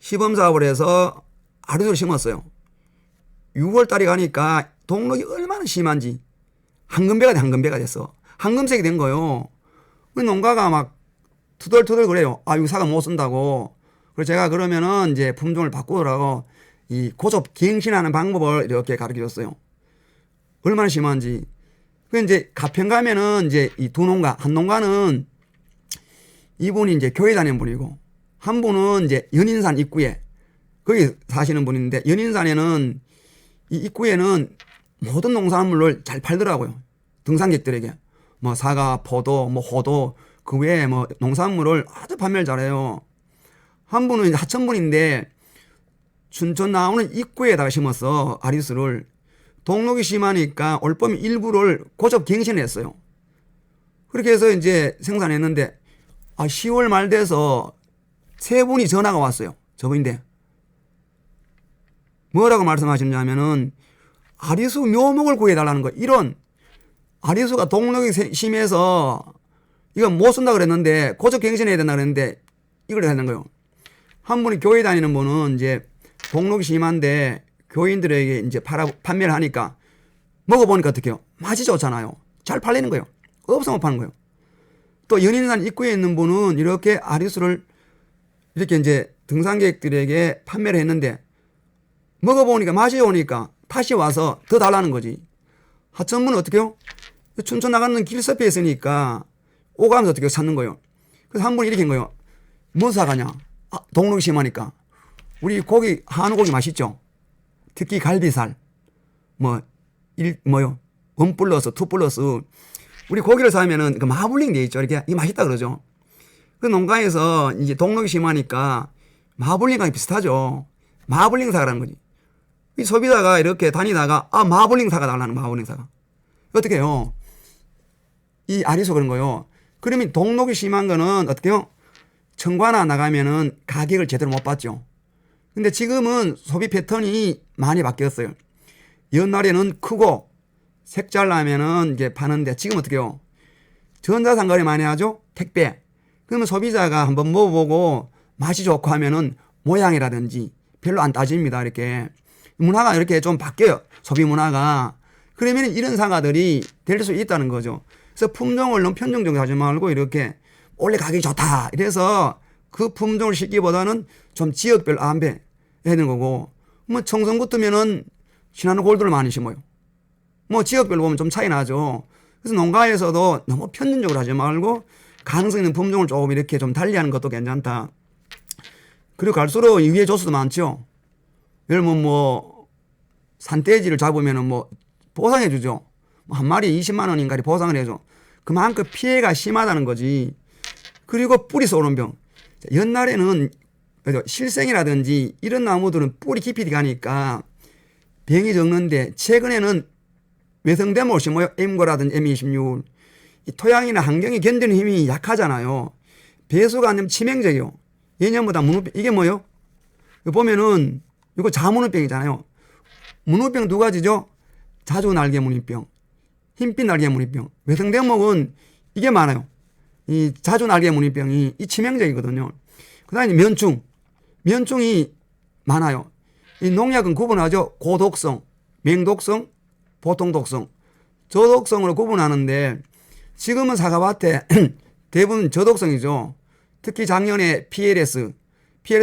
시범사업을 해서 아리수를 심었어요. 6월 달에 가니까 동록이 얼마나 심한지 황금배가 됐어. 황금색이 된 거예요. 농가가 막 투덜투덜 그래요. 이거 사과 못 쓴다고. 그래서 제가 그러면은 이제 품종을 바꾸라고 이 고접 갱신하는 방법을 이렇게 가르쳐 줬어요. 얼마나 심한지. 그 이제 가평 가면은 이제 이 두 농가, 한 농가는 이분이 이제 교회 다니는 분이고 한 분은 이제 연인산 입구에 거기 사시는 분인데 연인산에는 이 입구에는 모든 농산물을 잘 팔더라고요. 등산객들에게. 뭐 사과, 포도, 뭐 호도 그 외에 뭐 농산물을 아주 판매를 잘해요. 한 분은 이제 하천분인데 춘천 나오는 입구에다가 심었어. 아리수를. 동록이 심하니까 올봄 일부를 고접 갱신했어요. 그렇게 해서 이제 생산했는데 10월 말 돼서 세 분이 전화가 왔어요. 저분인데 뭐라고 말씀하셨냐면은 아리수 묘목을 구해달라는 거. 이런 아리수가 동록이 심해서 이거 못 쓴다 그랬는데 고적 갱신해야 된다 그랬는데 이걸 해야 되는 거예요. 한 분이 교회 다니는 분은 이제 동록이 심한데 교인들에게 이제 판매를 하니까 먹어보니까 어떻게 해요? 맛이 좋잖아요. 잘 팔리는 거예요. 없으면 못 파는 거예요. 또 연인산 입구에 있는 분은 이렇게 아리수를 이렇게 이제 등산객들에게 판매를 했는데 먹어보니까 맛이 좋으니까 다시 와서 더 달라는 거지. 하천분은 어떻게 해요? 춘천 나가는 길섭에 있으니까 오가면서 어떻게 찾는 거예요. 그래서 한 분이 이렇게 한 거예요. 뭔 사과냐? 동록이 심하니까. 우리 고기, 한우 고기 맛있죠? 특히 갈비살. 1 플러스, 2 플러스. 우리 고기를 사면은 그 마블링 돼 있죠. 이렇게 이게 맛있다 그러죠. 그 농가에서 이제 동록이 심하니까 마블링과 비슷하죠. 마블링 사과라는 거지. 이 소비자가 이렇게 다니다가 마블링 사과 달라는 마블링 사과. 어떻게 해요? 이 아리수 그런 거요. 그러면 동록이 심한 거는 어떻게 해요? 청과나 나가면은 가격을 제대로 못 받죠. 근데 지금은 소비 패턴이 많이 바뀌었어요. 옛날에는 크고 색잘 나면은 이제 파는데 지금 어떻게 해요? 전자상거래 많이 하죠? 택배. 그러면 소비자가 한번 먹어보고 맛이 좋고 하면은 모양이라든지 별로 안 따집니다. 이렇게. 문화가 이렇게 좀 바뀌어요. 소비 문화가. 그러면 이런 사과들이 될 수 있다는 거죠. 그래서 품종을 너무 편중적으로 하지 말고 이렇게 원래 가격이 좋다. 이래서 그 품종을 심기보다는 좀 지역별로 안배해야 되는 거고, 뭐 청송구 뜨면은 신한우 골드를 많이 심어요. 뭐 지역별로 보면 좀 차이 나죠. 그래서 농가에서도 너무 편중적으로 하지 말고 가능성 있는 품종을 조금 이렇게 좀 달리하는 것도 괜찮다. 그리고 갈수록 위에 조수도 많죠. 예를 들면 뭐 산돼지를 잡으면은 뭐 보상해 주죠. 한 마리 20만 원인가 보상을 해줘. 그만큼 피해가 심하다는 거지. 그리고 뿌리 쏘는 병. 옛날에는 실생이라든지 이런 나무들은 뿌리 깊이 가니까 병이 적는데 최근에는 외성대목을 심어요. M고라든지 M26. 이 토양이나 환경이 견디는 힘이 약하잖아요. 배수가 안 되면 치명적이요. 예년보다 문우병. 이게 뭐요? 보면은 이거 자문우병이잖아요. 문우병 두 가지죠. 자주 날개 무늬병, 흰빛 날개 무늬병. 외성대목은 이게 많아요. 이 자주 날개 무늬병이 이 치명적이거든요. 그다음에 면충. 면충이 많아요. 이 농약은 구분하죠. 고독성, 맹독성, 보통독성, 저독성으로 구분하는데 지금은 사과밭에 대부분 저독성이죠. 특히 작년에 PLS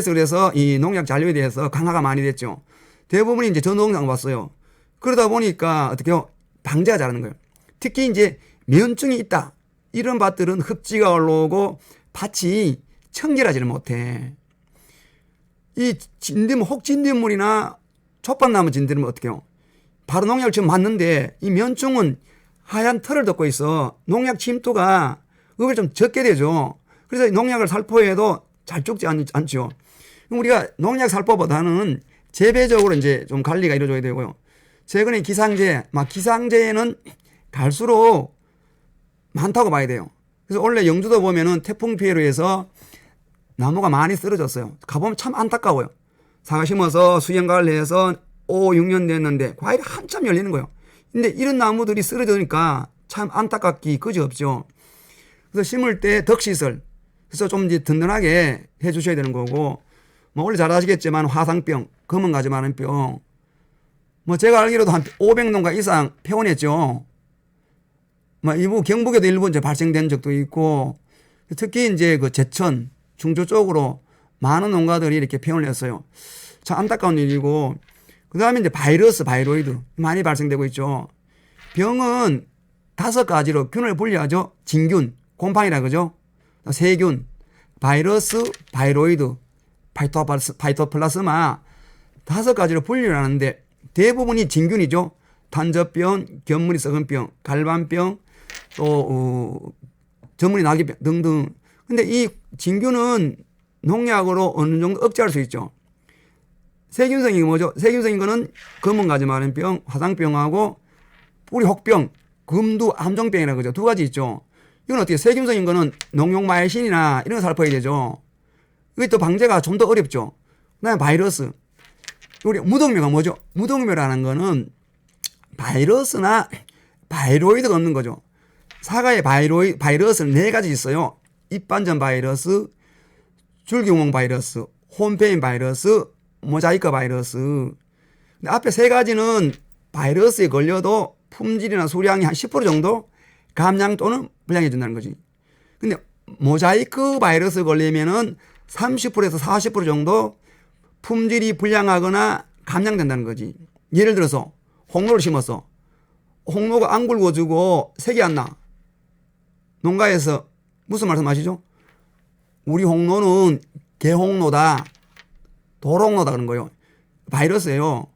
그래서 이 농약 잔류에 대해서 강화가 많이 됐죠. 대부분이 이제 저농장 봤어요. 그러다 보니까 어떻게 해요? 방제가 잘하는 거예요. 특히 이제 면충이 있다. 이런 밭들은 흡지가 올라오고 밭이 청결하지를 못해. 이 진딧물, 혹진딧물이나 촛밭나무 진딧물은 어떻게 해요? 바로 농약을 지금 맞는데 이 면충은 하얀 털을 덮고 있어. 농약 침투가 그걸 좀 적게 되죠. 그래서 농약을 살포해도 잘 죽지 않죠. 우리가 농약 살포보다는 재배적으로 이제 좀 관리가 이루어져야 되고요. 최근에 기상재해는 갈수록 많다고 봐야 돼요. 그래서 원래 영주도 보면은 태풍 피해로 해서 나무가 많이 쓰러졌어요. 가보면 참 안타까워요. 사과 심어서 수년 해서 5, 6년 됐는데 과일이 한참 열리는 거예요. 근데 이런 나무들이 쓰러지니까 참 안타깝기 그지없죠. 그래서 심을 때 덕시설. 그래서 좀 이제 든든하게 해 주셔야 되는 거고, 뭐 원래 잘 아시겠지만 화상병, 검은 가지 마른 병, 뭐 제가 알기로도 한 500농가 이상 폐원했죠. 뭐 일부 경북에도 일부 이제 발생된 적도 있고, 특히 이제 그 제천, 중주 쪽으로 많은 농가들이 이렇게 폐원을 했어요. 참 안타까운 일이고, 그 다음에 이제 바이러이드 많이 발생되고 있죠. 병은 5가지로 균을 분류하죠. 진균, 곰팡이라 그러죠. 세균, 바이러스, 바이로이드, 파이토플라스마 5가지로 분류를 하는데 대부분이 진균이죠. 탄저병, 견문이 썩은 병, 갈반병, 또 전문이 나기병 등등. 근데 이 진균은 농약으로 어느 정도 억제할 수 있죠. 세균성이 뭐죠? 세균성인 거는 검은 가지 마른 병, 화상병하고 뿌리 혹병, 금두 암종병이라고 그러죠. 2가지 있죠. 이건 어떻게 세균성인 거는 농용마이신이나 이런 거 살포해야 되죠. 이게 또 방제가 좀 더 어렵죠. 그다음에 바이러스. 우리 무동묘가 뭐죠? 무동묘라는 거는 바이러스나 바이로이드가 없는 거죠. 사과에 바이러스는 4가지 있어요. 잎반전 바이러스, 줄기구멍 바이러스, 홈페인 바이러스, 모자이크 바이러스. 근데 앞에 3가지는 바이러스에 걸려도 품질이나 수량이 한 10% 정도 감량 또는 불량해 준다는 거지. 근데 모자이크 바이러스 걸리면은 30%에서 40% 정도 품질이 불량하거나 감량된다는 거지. 예를 들어서 홍로를 심었어. 홍로가 안 굵어지고 색이 안 나. 농가에서 무슨 말씀 하시죠? 우리 홍로는 개홍로다, 도롱로다 그런 거예요. 바이러스예요.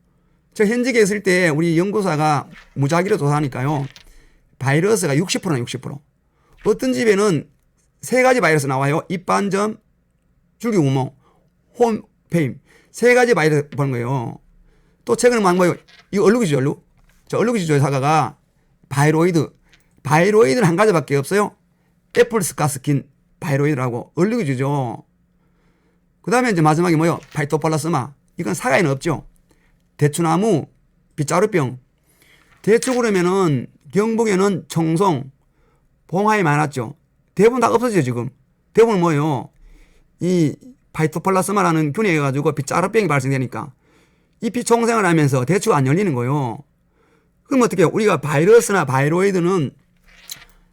저 현직에 있을 때 우리 연구사가 무작위로 조사하니까요. 바이러스가 60%나 60%. 어떤 집에는 3가지 바이러스 나와요. 입반점, 줄기구멍, 홈페임. 3가지 바이러스 보는 거예요. 또 최근에 뭐예요? 이거 얼룩이죠, 얼룩. 저 얼룩이죠, 사과가 바이로이드. 바이로이드는 한 가지밖에 없어요. 애플스카스킨 바이로이드라고 얼룩이죠. 그 다음에 이제 마지막에 뭐요? 파이토팔라스마. 이건 사과에는 없죠. 대추나무, 빗자루병. 대추 그러면은 경북에는 청송, 봉화에 많았죠. 대부분 다 없어지죠, 지금. 대부분 뭐예요? 이 파이토팔라스마라는 균이 해가지고 빗자루병이 발생되니까 잎이 총생을 하면서 대추가 안 열리는 거예요. 그럼 어떻게 해요? 우리가 바이러스나 바이로이드는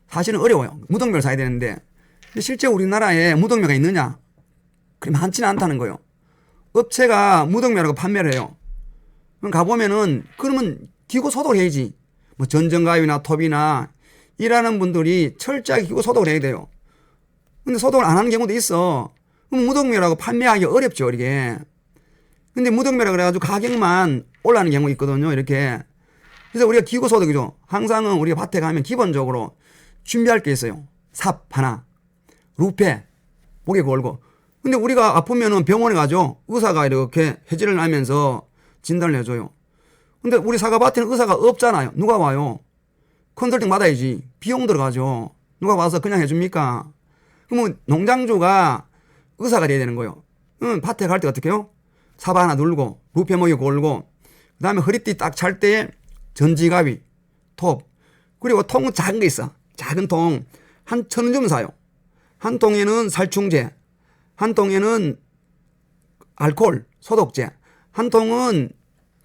사실은 어려워요. 무동맥을 사야 되는데 실제 우리나라에 무동맥가 있느냐? 그리 많지는 않다는 거예요. 업체가 무동맥이라고 판매를 해요. 그럼 가보면은 그러면 기구 소독을 해야지. 뭐 전정가위나 톱이나 일하는 분들이 철저하게 기구 소독을 해야 돼요. 근데 소독을 안 하는 경우도 있어. 그럼 무동맥이라고 판매하기 어렵죠, 이게. 근데 무동맥이라 그래가지고 가격만 올라가는 경우 있거든요, 이렇게. 그래서 우리가 기구 소독이죠. 항상은 우리가 밭에 가면 기본적으로 준비할 게 있어요. 삽 하나, 루페, 목에 걸고. 근데 우리가 아프면은 병원에 가죠. 의사가 이렇게 해지를 하면서 진단을 해줘요. 근데 우리 사과밭에는 의사가 없잖아요. 누가 와요? 컨설팅 받아야지. 비용 들어가죠. 누가 와서 그냥 해줍니까? 그러면 농장주가 의사가 돼야 되는 거예요. 밭에 갈 때 어떻게 해요? 삽 하나 눌고, 루페 목에 걸고, 그 다음에 허리띠 딱 찰 때 전지가위, 톱, 그리고 통은 작은 거 있어. 작은 통, 한 1,000원 좀 사요. 한 통에는 살충제, 한 통에는 알코올, 소독제, 한 통은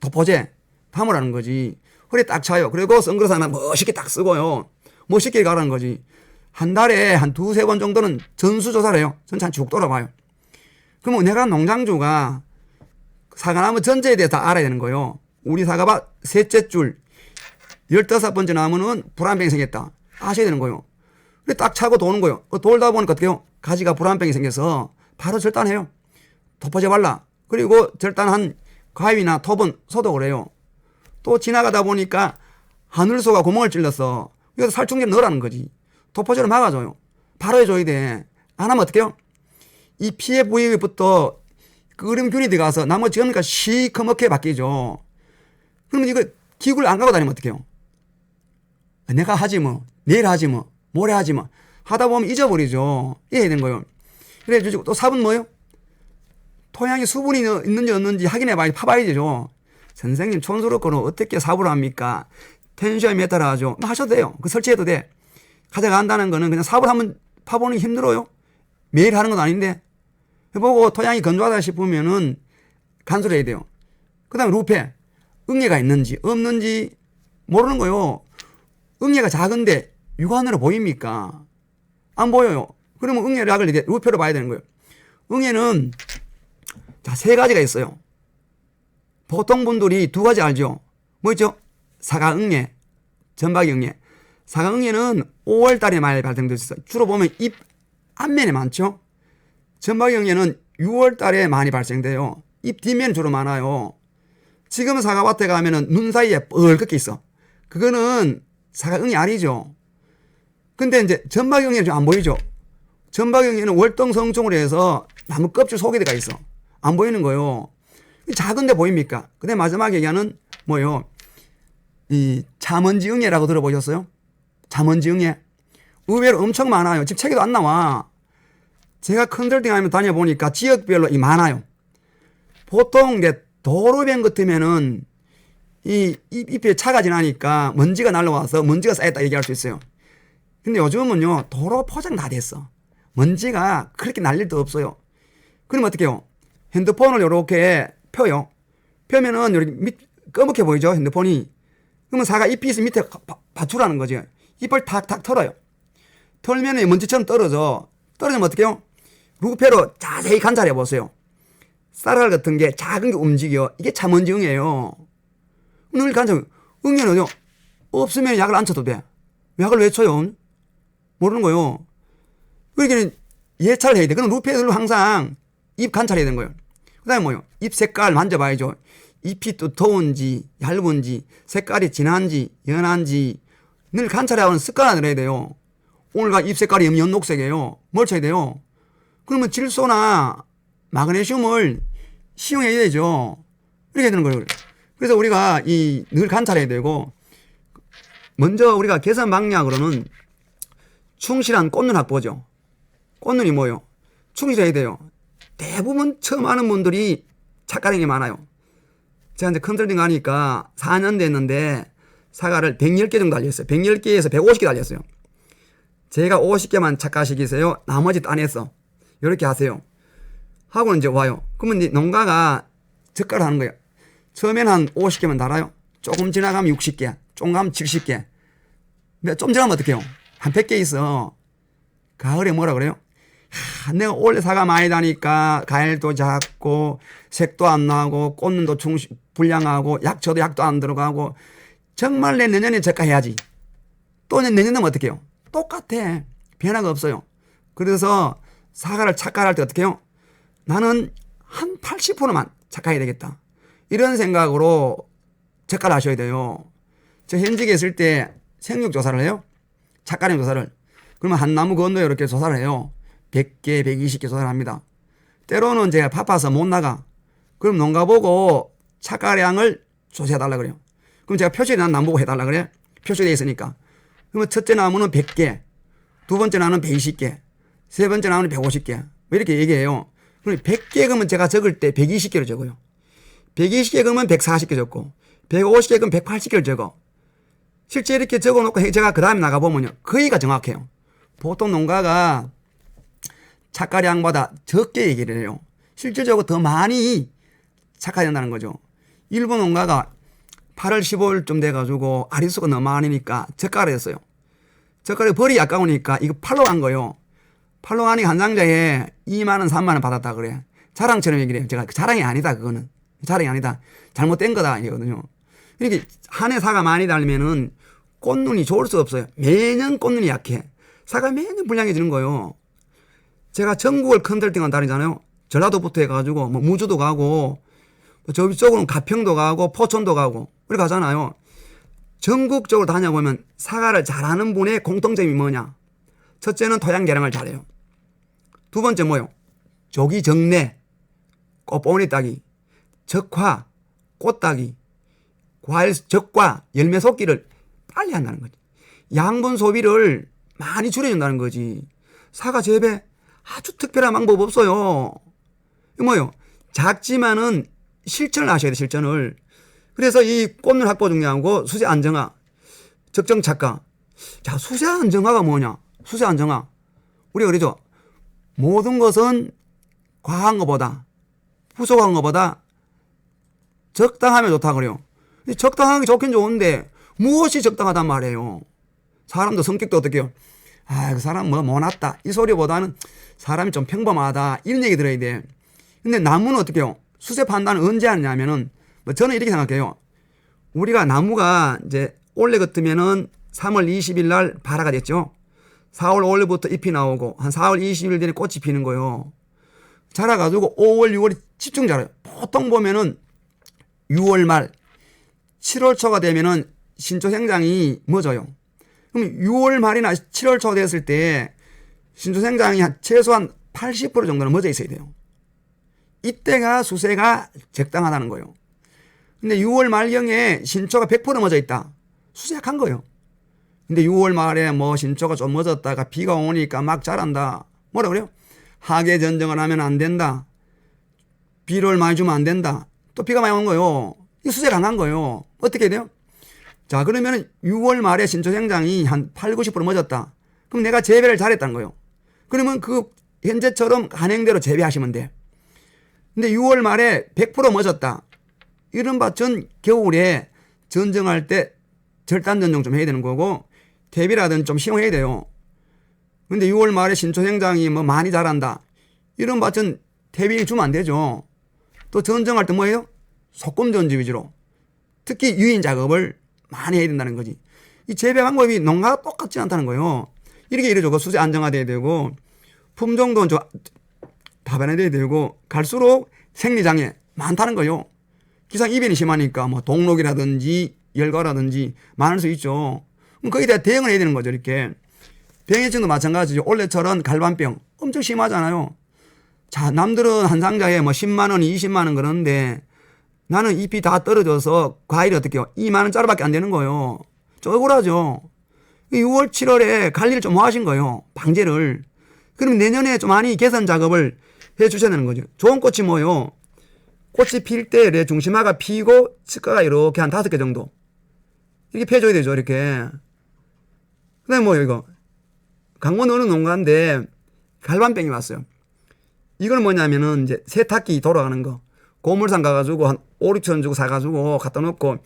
도포제, 담으라는 거지. 허리에 딱 차요. 그리고 선글라스 하나 멋있게 딱 쓰고요. 멋있게 가라는 거지. 한 달에 한 2-3번 정도는 전수조사를 해요. 전체 쭉 돌아봐요. 그러면 내가 농장주가 사과나무 전체에 대해서 다 알아야 되는 거예요. 우리 사과밭 셋째 줄 15번째 나무는 불안병이 생겼다. 아셔야 되는 거예요. 그래 딱 차고 도는 거예요. 돌다 보니까 어떻게 해요? 가지가 불안병이 생겨서 바로 절단해요. 도포제 발라. 그리고 절단한 가위나 톱은 소독을 해요. 또 지나가다 보니까 하늘소가 구멍을 찔렀어. 그래서 살충제를 넣으라는 거지. 도포제를 막아줘요. 바로 해줘야 돼. 안 하면 어떻게 해요? 이 피해 부위부터 끓음균이 들어가서 나머지 전기가 시커멓게 바뀌죠. 그러면 이거 기구를 안 갖고 다니면 어떡해요? 내가 하지 뭐, 내일 하지 뭐, 모레 하지 뭐. 하다 보면 잊어버리죠. 이래야 되는 거예요. 그래, 또 삽은 뭐예요? 토양에 수분이 있는지 없는지 확인해 파봐야죠. 선생님, 촌스럽고는 어떻게 삽으로 합니까? 텐시오미터를 하죠. 뭐 하셔도 돼요. 그 설치해도 돼. 가져간다는 거는 그냥 삽을 한번 파보는 게 힘들어요. 매일 하는 건 아닌데. 해보고 토양이 건조하다 싶으면은 간수를 해야 돼요. 그 다음에 루페. 응애가 있는지 없는지 모르는 거예요. 응애가 작은데 육안으로 보입니까? 안 보여요. 그러면 응애약을 이제 루페로 봐야 되는 거예요. 응애는 자, 3가지가 있어요. 보통 분들이 2가지 알죠? 뭐 있죠? 사과응애, 전박이응애. 사과응애는 5월 달에 많이 발생될 수 있어요. 주로 보면 잎 앞면에 많죠? 전박이응애는 6월 달에 많이 발생돼요. 잎 뒷면에 주로 많아요. 지금 사과밭에 가면은 눈 사이에 뻘겋게 있어. 그거는 사과응애 아니죠. 근데 이제 전박이응애는 좀 안 보이죠? 전박이응애는 월동성충으로 해서 나무 껍질 속에 들어가 있어. 안 보이는 거예요. 작은데 보입니까? 근데 마지막에 얘기하는 뭐예요? 이 자먼지응애라고 들어보셨어요? 자먼지응애. 의외로 엄청 많아요. 지금 책에도 안 나와. 제가 컨설팅 하면 다녀보니까 지역별로 이 많아요. 보통 이제 도로변 같으면은 이 잎에 차가 지나니까 먼지가 날라와서 먼지가 쌓였다 얘기할 수 있어요. 근데 요즘은요, 도로 포장 다 됐어. 먼지가 그렇게 날 일도 없어요. 그럼 어떻게 해요? 핸드폰을 이렇게 펴요. 펴면은 이렇게 검게 보이죠? 핸드폰이. 그러면 사과 잎이 있으면 밑에 받추라는 거지. 잎을 탁탁 털어요. 털면은 먼지처럼 떨어져. 떨어지면 어떻게 해요? 루페로 자세히 관찰해 보세요. 쌀알 같은 게 작은 게 움직여. 이게 자먼지응애예요. 늘 관찰. 응애는요, 없으면 약을 안 쳐도 돼. 약을 왜 쳐요? 모르는 거예요. 그러니까 예찰을 해야 돼. 그럼 루페들로 항상 잎 관찰해야 되는 거예요. 그 다음에 뭐요? 잎 색깔 만져봐야죠. 잎이 또 더운지 얇은지 색깔이 진한지 연한지 늘 관찰하는 습관을 들어야 돼요. 오늘가 잎 색깔이 연녹색이에요. 뭘 쳐야 돼요? 그러면 질소나 마그네슘을 시용해야죠. 이렇게 되는 거예요. 그래서 우리가 늘 관찰해야 되고, 먼저 우리가 개선 방향으로는 충실한 꽃눈 확보죠. 꽃눈이 뭐요? 충실해야 돼요. 대부분 처음 하는 분들이 착각이 많아요. 제가 이제 컨설팅 하니까 4년 됐는데 사과를 110개 정도 달렸어요. 110개에서 150개 달렸어요. 제가 50개만 착각시키세요. 나머지 따냈어. 이렇게 하세요. 하고는 이제 와요. 그러면 이제 농가가 젓가락 하는 거예요. 처음에는 한 50개만 달아요. 조금 지나가면 60개, 조금 가면 70개. 좀 지나면 어떡해요? 한 100개 있어. 가을에 뭐라 그래요? 내가 원래 사과 많이 다니까 과일도 작고 색도 안 나고 꽃눈도 불량하고 약초도 약도 안 들어가고 정말 내 내년에 저가해야지. 또 내년 되면 어떡해요? 똑같아. 변화가 없어요. 그래서 사과를 착각할 때 어떻게 해요? 나는 한 80%만 착각해야 되겠다. 이런 생각으로 착각을 하셔야 돼요. 저 현직에 있을 때 생육 조사를 해요. 착각량 조사를. 그러면 한 나무 건너에 이렇게 조사를 해요. 100개, 120개 조사를 합니다. 때로는 제가 바빠서 못 나가. 그럼 농가 보고 착각량을 조사해달라 그래요. 그럼 제가 표시에 난 나무 보고 해달라 그래요. 표시되어 있으니까. 그러면 첫째 나무는 100개, 두 번째 나무는 120개, 세 번째 나무는 150개. 이렇게 얘기해요. 그럼 100개 그러면 제가 적을 때 120개를 적어요. 120개 그러면 140개 적고, 150개 그러면 180개를 적어. 실제 이렇게 적어놓고 제가 그 다음에 나가보면요. 거의가 정확해요. 보통 농가가 착가량보다 적게 얘기를 해요. 실질적으로 더 많이 착가된다는 거죠. 일부 농가가 8월 15일쯤 돼가지고 아리수가 너무 많으니까 젓가락을 했어요. 젓가락이 벌이 아까우니까 이거 팔로 간 거예요. 팔로 가니까 한 상자에 2만원, 3만원 받았다 그래. 자랑처럼 얘기를 해요. 제가 자랑이 아니다, 그거는. 자랑이 아니다. 잘못된 거다, 이거거든요. 이렇게 한 해 사과 많이 달면은 꽃눈이 좋을 수 없어요. 매년 꽃눈이 약해. 사과 매년 불량해지는 거예요. 제가 전국을 컨설팅한 다니잖아요. 전라도부터 해가지고 뭐 무주도 가고 저쪽으로는 가평도 가고 포천도 가고 이렇게 가잖아요. 전국적으로 다녀보면 사과를 잘하는 분의 공통점이 뭐냐? 첫째는 토양 개량을 잘해요. 두 번째 뭐요? 조기 정내, 꽃보니 따기, 적화, 꽃 따기, 과일 적과 열매 속기를 빨리 한다는 거지. 양분 소비를 많이 줄여준다는 거지. 사과 재배 아주 특별한 방법 없어요. 이거 뭐요? 작지만은 실천을 하셔야 돼, 실천을. 그래서 이 꽃눈 확보 중요하고 수세 안정화, 적정 착각. 자, 수세 안정화가 뭐냐? 수세 안정화. 우리가 그러죠. 모든 것은 과한 것보다, 부족한 것보다 적당하면 좋다 그래요. 적당하게 좋긴 좋은데 무엇이 적당하단 말이에요. 사람도 성격도 어떻게요? 아, 그 사람 뭐 못났다. 이 소리보다는 사람이 좀 평범하다. 이런 얘기 들어야 돼. 근데 나무는 어떻게 해요? 수세 판단을 언제 하냐면은, 뭐 저는 이렇게 생각해요. 우리가 나무가 이제 원래 같으면은 3월 20일 날 발화가 됐죠. 4월 5일부터 잎이 나오고 한 4월 20일 되니 꽃이 피는 거예요. 자라가지고 5월, 6월이 집중 자라요. 보통 보면은 6월 말, 7월 초가 되면은 신초 생장이 멎어요. 그럼 6월 말이나 7월 초 됐을 때 신초 생장이 최소한 80% 정도는 멎어 있어야 돼요. 이때가 수세가 적당하다는 거예요. 근데 6월 말경에 신초가 100% 멎어 있다. 수세 약한 거예요. 근데 6월 말에 뭐 신초가 좀 멎었다가 비가 오니까 막 자란다. 뭐라 그래요? 하계 전정을 하면 안 된다. 비를 많이 주면 안 된다. 또 비가 많이 오는 거예요. 이 수세 강한 거예요. 어떻게 돼요? 자, 그러면 6월 말에 신초 생장이 한 8, 90% 멎었다. 그럼 내가 재배를 잘했다는 거예요. 그러면 그 현재처럼 간행대로 재배하시면 돼. 근데 6월 말에 100% 멎었다. 이런 밭은 겨울에 전정할 때 절단 전정 좀 해야 되는 거고 대비라든 좀 시용해야 돼요. 근데 6월 말에 신초 생장이 뭐 많이 자란다. 이런 밭은 대비 주면 안 되죠. 또 전정할 때 뭐예요? 소금 전지 위주로. 특히 유인 작업을 많이 해야 된다는 거지. 이 재배 방법이 농가가 똑같지 않다는 거예요. 이래죠. 수세 안정화돼야 되고 품종도 좀 다변화돼야 되고 갈수록 생리장애 많다는 거예요. 기상 이변이 심하니까 뭐 동록이라든지 열과라든지 많을 수 있죠. 그럼 거기에 대해 대응을 해야 되는 거죠. 이렇게. 병해충도 마찬가지죠. 올해철은 갈반병 엄청 심하잖아요. 자, 남들은 한 상자에 뭐 10만 원, 20만 원 그러는데 나는 잎이 다 떨어져서 과일이 어떻게 해요? 2만 원짜리밖에 안 되는 거예요. 좀 억울하죠. 6월, 7월에 관리를 좀 하신 거예요. 방제를. 그럼 내년에 좀 많이 개선 작업을 해 주셔야 되는 거죠. 좋은 꽃이 뭐요? 꽃이 필 때 중심화가 피고 측가가 이렇게 한 5개 정도. 이렇게 펴줘야 되죠. 이렇게. 그 다음에 뭐 이거. 강원 어느 농가인데 갈반병이 왔어요. 이걸 뭐냐면은 이제 세탁기 돌아가는 거. 고물상 가가지고 한 5, 6천 원 주고 사가지고 갖다 놓고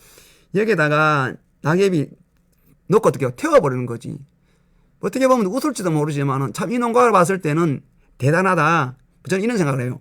여기에다가 낙엽이 넣고 어떻게 태워버리는 거지. 어떻게 보면 웃을지도 모르지만은 참 이 농가를 봤을 때는 대단하다. 저는 이런 생각을 해요.